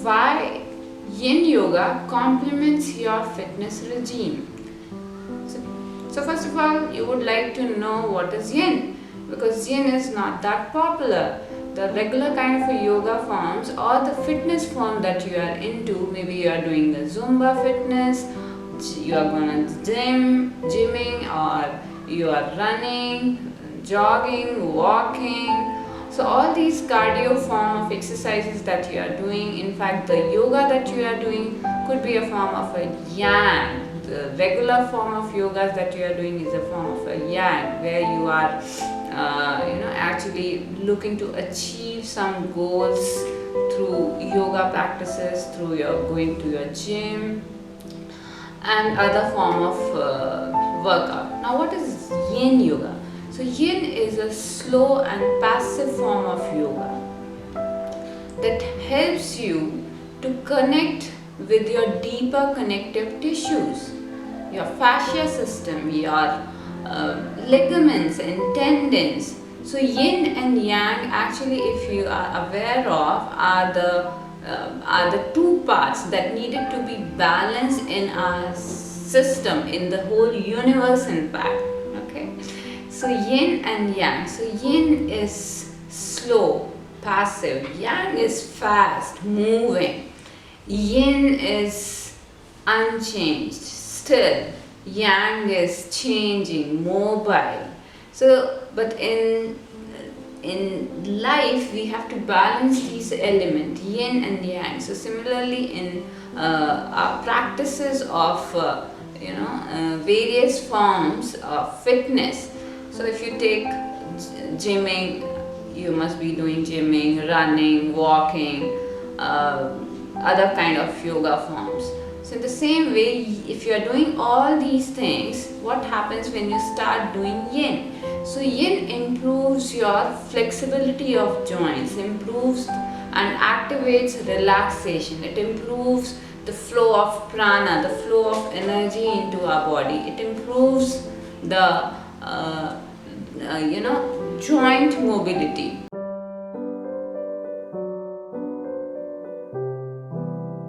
why Yin Yoga complements your fitness regime. So first of all, you would like to know what is Yin, because Yin is not that popular. The regular kind of a yoga forms or the fitness form that you are into, maybe you are doing the Zumba fitness, you are going to gymming, or you are running, jogging, walking. So all these cardio form of exercises that you are doing, in fact the yoga that you are doing could be a form of a yang. The regular form of yogas that you are doing is a form of a yang, where you are actually looking to achieve some goals through yoga practices, through your going to your gym and other form of workout. Now what is Yin Yoga? So Yin is a slow and passive form of yoga that helps you to connect with your deeper connective tissues, your fascia system, your ligaments and tendons. So Yin and Yang, actually, if you are aware of, are the two parts that needed to be balanced in our system, in the whole universe, in fact. Okay. So Yin and Yang. So Yin is slow, passive. Yang is fast, moving. Yin is unchanged, still. Yang is changing, mobile. So, but in life we have to balance these elements, Yin and Yang. So similarly in our practices of various forms of fitness. So if you take gymming, you must be doing gymming, running, walking, other kind of yoga forms. So in the same way, if you are doing all these things, what happens when you start doing Yin? So Yin improves your flexibility of joints, improves and activates relaxation. It improves the flow of prana, the flow of energy into our body. It improves the joint mobility.